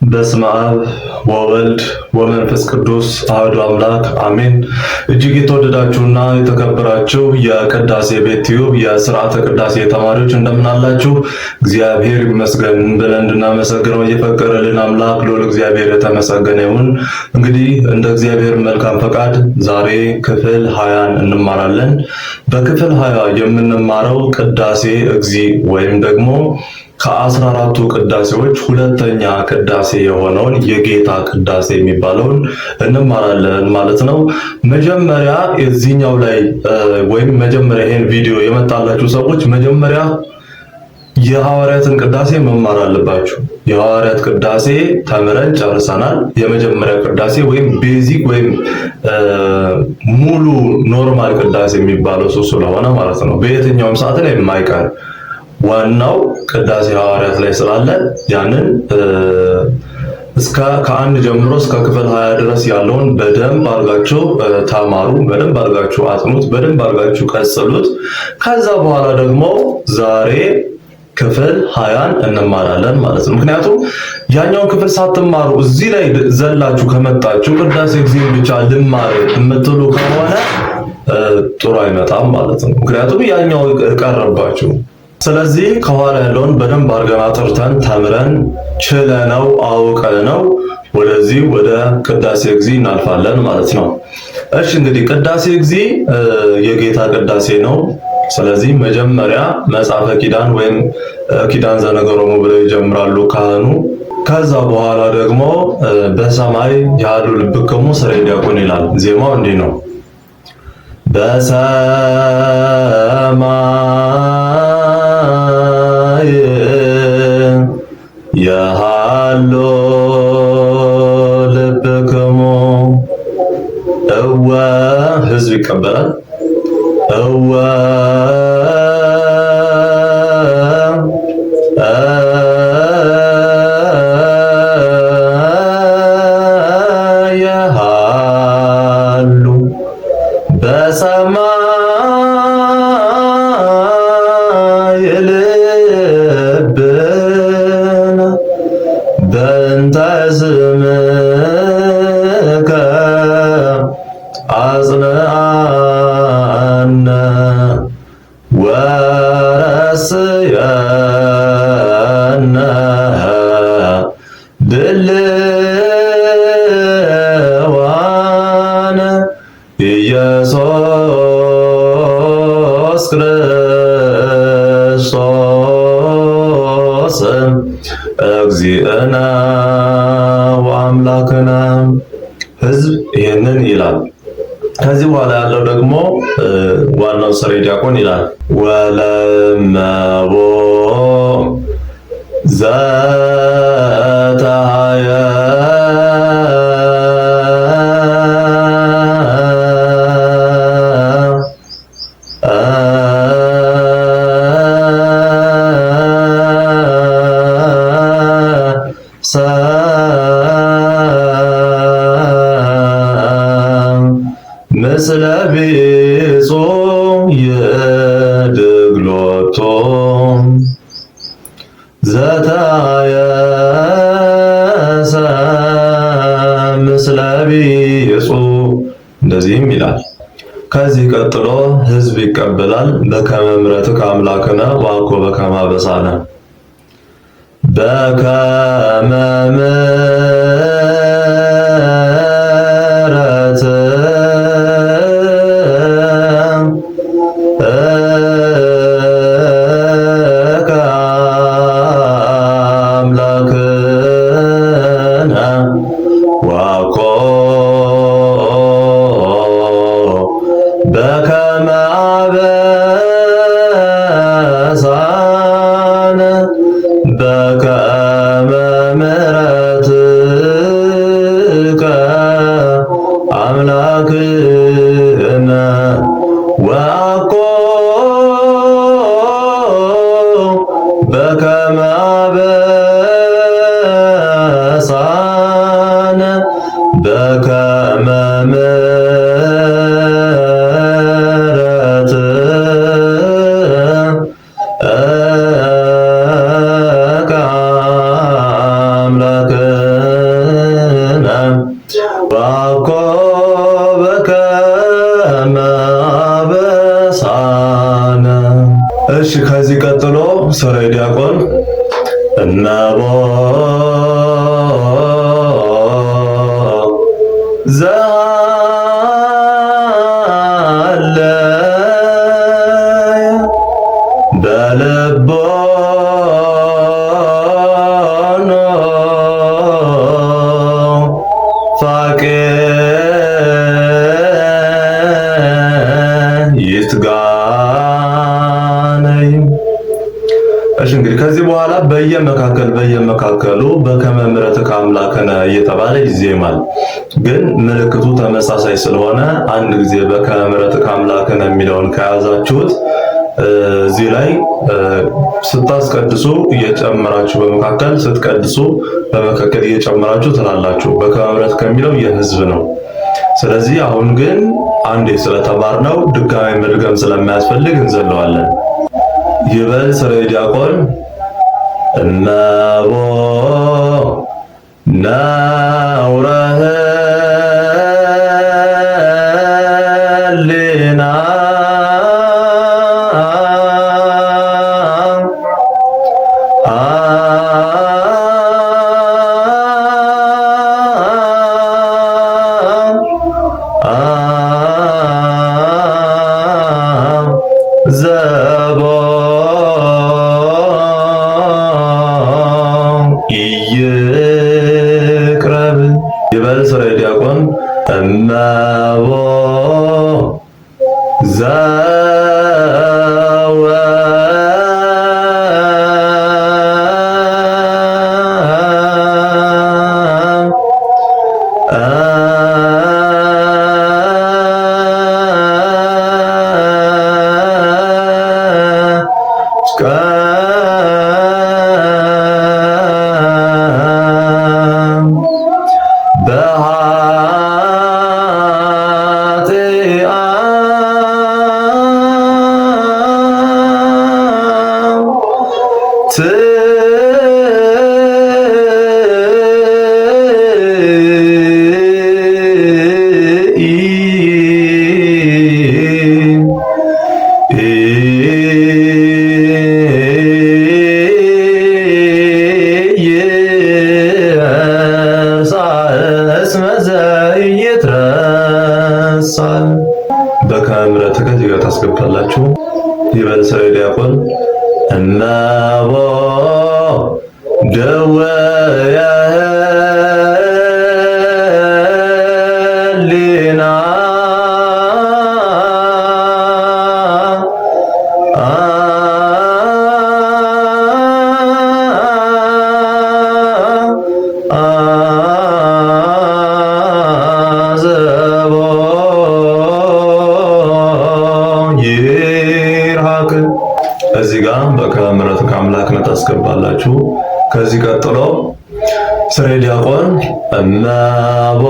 በስመ አብ ወወልድ ወመንፈስ ቅዱስ አሐዱ አምላክ አሜን። እጅግ የተወደዳችሁና የተከበራችሁ የቅዳሴ ቤት ቲዩብ የሥርዓተ ቅዳሴ ተማሪዎች እንደምን አላችሁ? እግዚአብሔር ይመስገን ብለን እንድናመሰግነው የፈቀደልን አምላክ ልዑል እግዚአብሔር የተመሰገነ ይሁን። እንግዲህ እንደ እግዚአብሔር መልካም ፈቃድ ዛሬ ክፍል 20ን እንማራለን። በክፍል 20 የምንማረው ቅዳሴ እግዚእ ወይም ደግሞ ከ14ቱ ቅዳሴዎች ሁለተኛ ቅዳሴ የሆነውን የጌታ ቅዳሴ የሚባለውን እንማራለን ማለት ነው። መጀመሪያ እዚህኛው ላይ ወይም መጀመሪያ ይሄን ቪዲዮ የመጣላችሁ ሰዎች መጀመሪያ የሐዋርያትን ቅዳሴ መማር አለባችሁ። የሐዋርያት ቅዳሴ ተምረን ጨርሰናል። የመጀመሪያ ቅዳሴ ወይም ቤዚክ ወይም ሙሉ ኖርማል ቅዳሴ የሚባለው እሱ ስለሆነ ማለት ነው። በየትኛውም ሰዓት ላይ የማይቀር ዋናው ቅዳሴ ሐዋርያት ላይ ስላለ ያንን እስከ ከአንድ ጀምሮ እስከ ክፍል 20 ድረስ ያለውን በደንብ አድርጋችሁ ተማሩ፣ በደንብ አድርጋችሁ አጥኑት፣ በደንብ አድርጋችሁ ቀጽሉት። ከዛ በኋላ ደግሞ ዛሬ ክፍል 20ን እንማራለን ማለት ነው። ምክንያቱም ያኛውን ክፍል ሳትማሩ እዚህ ላይ ዘላችሁ ከመጣችሁ ቅዳሴ እግዚእ ብቻ ልማር የምትሉ ከሆነ ጥሩ አይመጣም ማለት ነው። ምክንያቱም ያኛው ቀረባችሁ። ስለዚህ ከኋላ ያለውን በደንብ አድርገን አጥርተን ተምረን ችለነው አውቀነው ወደዚህ ወደ ቅዳሴ እግዚእ እናልፋለን ማለት ነው። እሺ እንግዲህ ቅዳሴ እግዚእ የጌታ ቅዳሴ ነው። ስለዚህ መጀመሪያ መጽሐፈ ኪዳን ወይም ኪዳን ዘነገሮሙ ብለው ይጀምራሉ ካህኑ። ከዛ በኋላ ደግሞ በሰማይ ያሉ ልብክሙ ስሬ ዲያቆን ይላል። ዜማው እንዲህ ነው። በሰማይ ያሉ ልብክሙ እወ ህዝብ ይቀበላል እወ ያሉ በሰማይ ልብነ በእንተ ስምከ አጽንዓነ ወረስየነ ድልዋነ ኢየሱስ ክርስቶስ እግዚእነ ወአምላክነ። ህዝብ ይህንን ይላል። ከዚህ በኋላ ያለው ደግሞ ዋናው ስሬ ዲያቆን ይላል። ወለመቦ ዘታየ ምስለ ቢጾ የድግሎቶ ዘታየሰ ምስለ ቢጾ እንደዚህም ይላል። ከዚህ ቀጥሎ ህዝብ ይቀበላል። በከመ ምሕረትከ አምላክነ ወአኮ በከመ አበሳነ በከመ በከመ አበሳነ በከመ ምሕረትከ አምላክነ ወአኮ በከመ አበሳነ እንግዲህ ከዚህ በኋላ በየመካከሉ በከመ ምሕረትከ አምላክነ እየተባለ ይዜማል። ግን ምልክቱ ተመሳሳይ ስለሆነ አንድ ጊዜ በከመ ምሕረትከ አምላክነ የሚለውን ከያዛችሁት እዚህ ላይ ስታስቀድሱ እየጨመራችሁ በመካከል ስትቀድሱ በመካከል እየጨመራችሁ ትላላችሁ። በከመ ምሕረትከ ከሚለው የህዝብ ነው። ስለዚህ አሁን ግን አንዴ ስለተማርነው ድጋሚ መድገም ስለማያስፈልግ እንዘለዋለን። ይበል ሠራዊተ ዲያቆን እነሆ ነውረ ሕሊና ይቅረብ። ይበል ሠራዊተ ዲያቆን እነሆ በከመ ምሕረትከ እዚህ ጋር ታስገባላችሁ። ይበል ሠራዊተ ዲያቆን እነሆ ደዌየ ሕሊና እዚህ ጋር በከመ ምሕረትከ አምላክነ ታስገባላችሁ። ከዚህ ቀጥሎ ሠራዊተ ዲያቆን እነሆ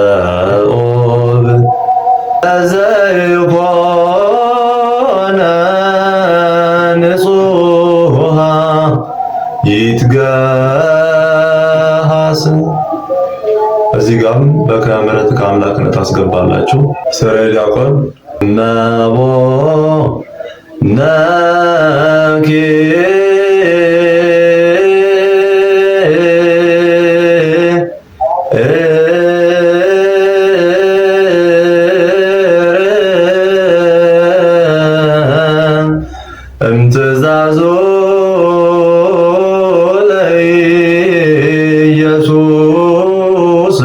ስዑብ ዘይኮነ ንጹሐ ይትገሃስ። እዚህ ጋርም በከመ ምሕረትከ አምላክነ ታስገባላችሁ። ሠራዊተ ዲያቆን እነሆ ነኪ እምትእዛዙ ለኢየሱስ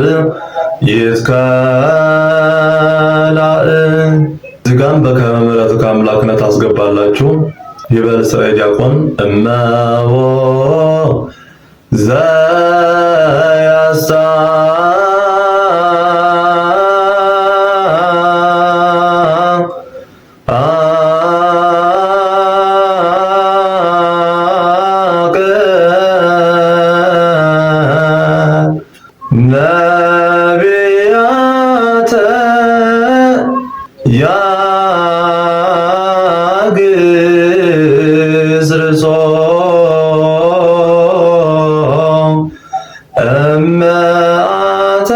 ይትከላእ። እዚህ ጋርም በከመ ምሕረትከ አምላክነ ታስገባላችሁ። ይበል ሠራዊተ ዲያቆን እነሆ ዘያሳ ነቢያተ ያግዝርጾም እመአተ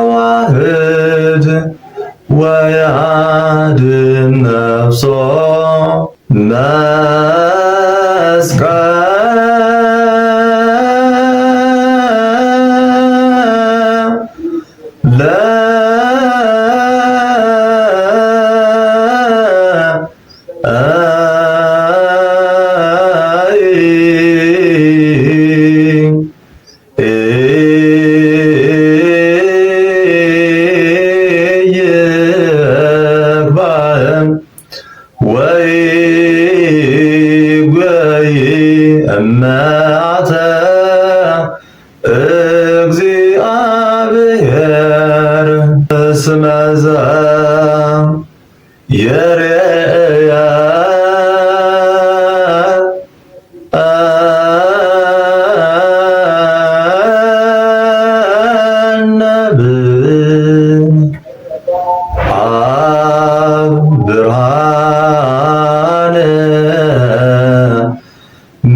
ዋህድ ወያድን ነፍሶ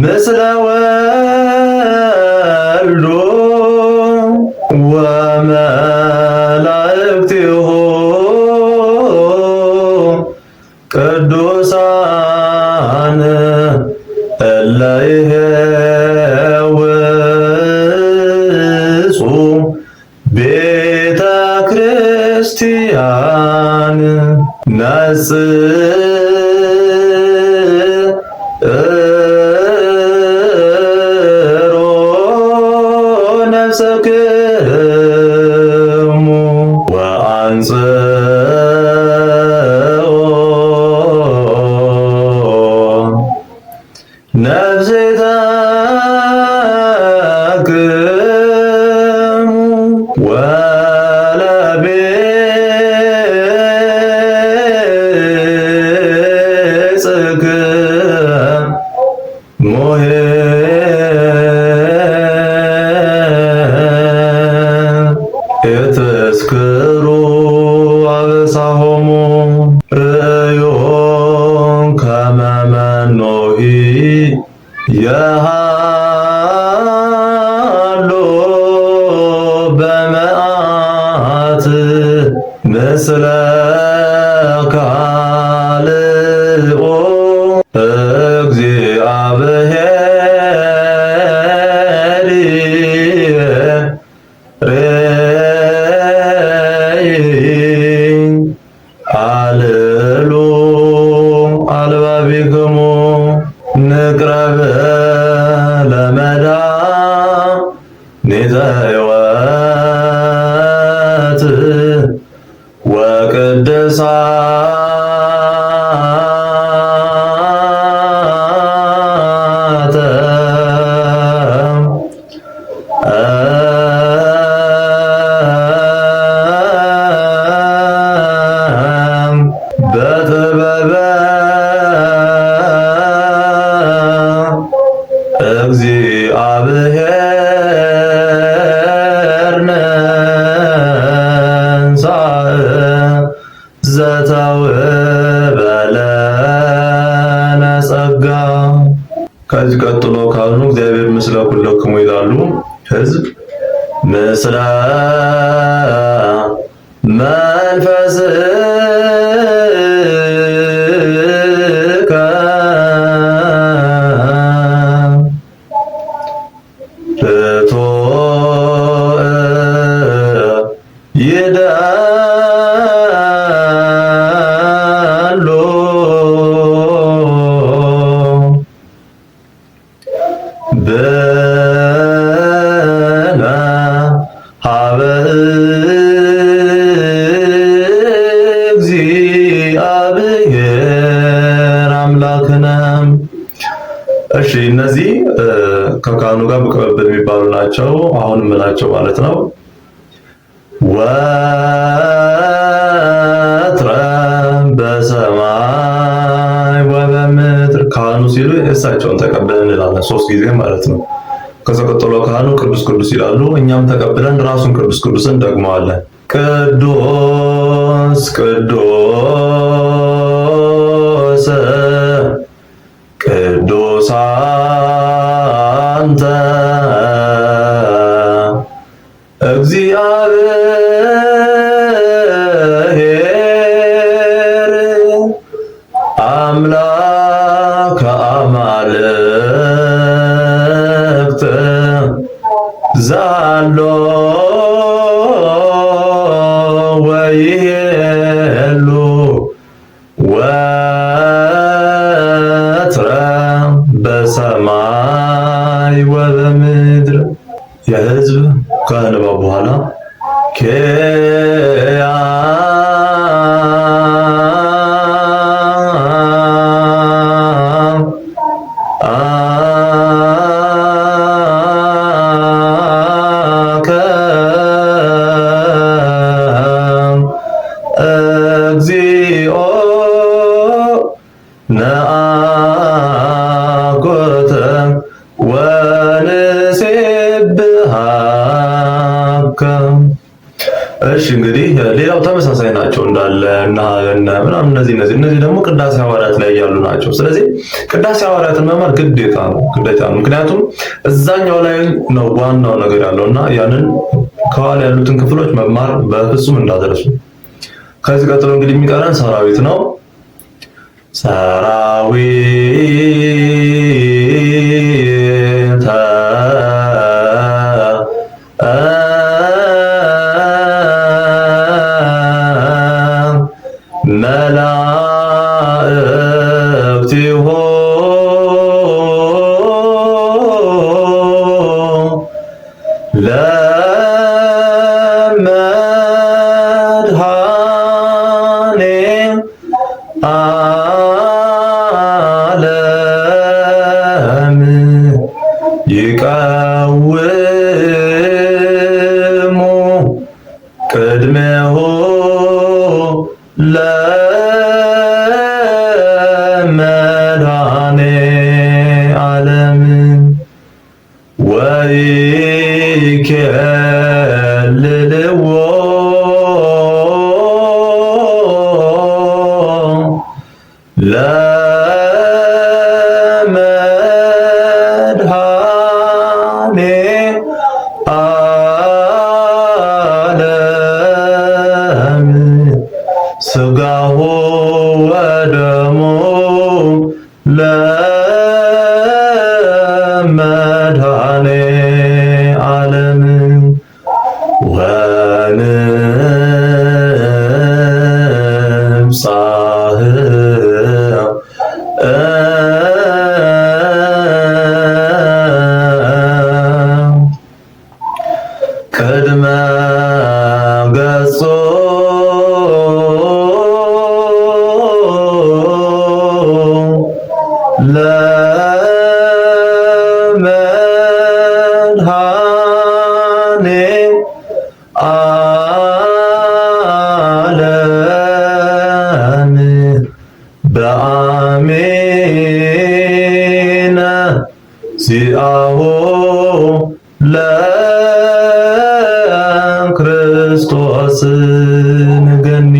ምስለ ወልዶ ወመላእክቲሁ ቅዱሳን እለ ይሄውጹ ቤተ ክርስቲያን ነጽሮ ነፍሰክሙ ወአንጽሖ ነፍሴተክሙ ወለቤጽክሙ ኢትስክሩ አበሳሆሙ ርእዮን ከመ መኖሂ የሃሎ በመዓት ምስለ ካልኦ አልሉ አልባቢክሙ ንቅረብ ለመድኃኒተ ሕይወት ወቅድሳተ በጥበበ እግዚአብሔር ነሣእ ዘተውህበለነ ጸጋ። ከዚህ ቀጥሎ ካህኑ እግዚአብሔር ምስለ ኩልክሙ ይላሉ። ሕዝብ ምስለ መንፈስከ ርቱዕ ይደሉ ብነ ሀበ እግዚአብሔር አምላክነ። እሺ እነዚህ ከካህኑ ጋር በቅብብል የሚባሉ ናቸው። አሁን የምላቸው ማለት ነው። ወትረ በሰማይ ወበምድር ካህኑ ሲሉ እሳቸውን ተቀብለን እንላለን 3 ጊዜ ማለት ነው። ከዛ ቀጥሎ ካህኑ ቅዱስ ቅዱስ ይላሉ። እኛም ተቀብለን ራሱን ቅዱስ ቅዱስን ደግመዋለን። ቅዱስ ቅዱስ ቅዱስ አንተ እግዚአብሔር አምላከ አማልክት ዛሎ ወይሄሉ ወትረ በሰማይ ወበምድር። የሕዝብ ከንባብ በኋላ ኬያ እግዚኦ ነአኩተ ወንሴብሐከ። እሺ እንግዲህ ሌላው ተመሳሳይ ናቸው እንዳለ አለ እና ምናምን እነዚህ ደግሞ ቅዳሴ ሐዋርያት ላይ ያሉ ናቸው። ስለዚህ ቅዳሴ ሐዋርያትን መማር ግዴታ ነው። ምክንያቱም እዛኛው ላይ ነው ዋናው ነገር ያለውና ያንን ከኋላ ያሉትን ክፍሎች መማር በፍጹም እንዳደረሱ። ከዚህ ቀጥሎ እንግዲህ የሚቀረን ሰራዊት ነው። ሰራዊት መላእክቲሁ ለመድኃኔ ዓለም ይቀውሙ ቅድሜሁ ለመድኃኔ ዓለም ወይኬልልዎ ለመድኃኔ ዓለም ሥጋሁ ወደሙ ለመድኃኔ ዓለም ወንብጻሕ ቅድመ ገጹ ለመድኃኔ ዓለም በአሜነ ዚአሁ ለክርስቶስ ንገኒ።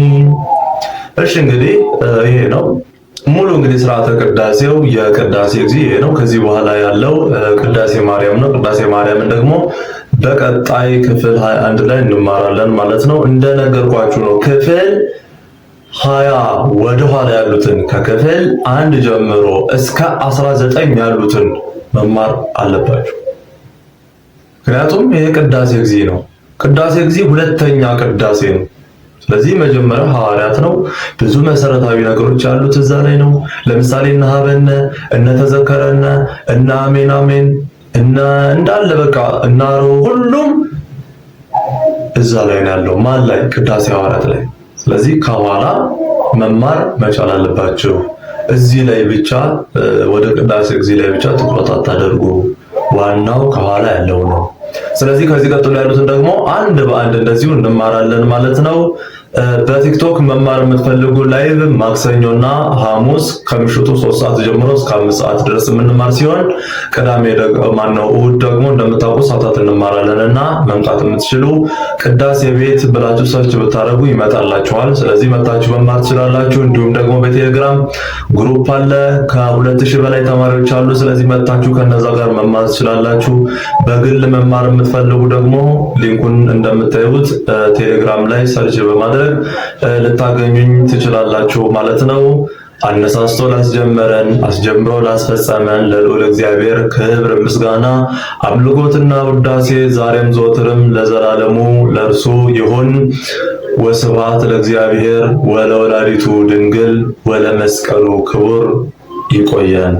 እሺ እንግዲህ ይሄ ነው ሙሉ እንግዲህ ስርዓተ ቅዳሴው። የቅዳሴ ጊዜ ይሄ ነው። ከዚህ በኋላ ያለው ቅዳሴ ማርያም ነው። ቅዳሴ ማርያምን ደግሞ በቀጣይ ክፍል 21 ላይ እንማራለን ማለት ነው። እንደነገርኳችሁ ነው ክፍል 20 ወደ ኋላ ያሉትን ከክፍል 1 ጀምሮ እስከ 19 ያሉትን መማር አለባችሁ። ምክንያቱም ይሄ ቅዳሴ ጊዜ ነው። ቅዳሴ ጊዜ ሁለተኛ ቅዳሴ ነው። ስለዚህ መጀመሪያ ሐዋርያት ነው። ብዙ መሰረታዊ ነገሮች ያሉት እዛ ላይ ነው። ለምሳሌ እነ ሀበነ እነ ተዘከረነ እነ አሜን አሜን እንዳለ በቃ እናሮ ሁሉም እዛ ላይ ነው ያለው። ማን ላይ? ቅዳሴ ሐዋርያት ላይ። ስለዚህ ከኋላ መማር መቻል አለባቸው። እዚህ ላይ ብቻ ወደ ቅዳሴ ጊዜ ላይ ብቻ ትኩረት አታደርጉ። ዋናው ከኋላ ያለው ነው። ስለዚህ ከዚህ ቀጥሎ ያሉትን ደግሞ አንድ በአንድ እንደዚሁ እንማራለን ማለት ነው። በቲክቶክ መማር የምትፈልጉ ላይቭ ማክሰኞና ሐሙስ ከምሽቱ 3 ሰዓት ጀምሮ እስከ 5 ሰዓት ድረስ የምንማር ሲሆን ቅዳሜ ደግሞ እሑድ ደግሞ እንደምታውቁ ሰዓታት እንማራለንና መምጣት የምትችሉ ቅዳሴ ቤት ብላችሁ ሰርች ብታደርጉ ይመጣላችኋል። ስለዚህ መጣችሁ መማር ትችላላችሁ። እንዲሁም ደግሞ በቴሌግራም ግሩፕ አለ። ከ2000 በላይ ተማሪዎች አሉ። ስለዚህ መጣችሁ ከነዛ ጋር መማር ትችላላችሁ። በግል መማር የምትፈልጉ ደግሞ ሊንኩን እንደምታዩት ቴሌግራም ላይ ሰርች በማድረግ ልታገኙኝ ትችላላችሁ ማለት ነው። አነሳስቶ ላስጀመረን አስጀምሮ ላስፈጸመን ለልዑል እግዚአብሔር ክብር ምስጋና አምልኮትና ውዳሴ ዛሬም ዘወትርም ለዘላለሙ ለእርሱ ይሁን። ወስብሐት ለእግዚአብሔር ወለወላዲቱ ድንግል ወለመስቀሉ ክቡር። ይቆየን።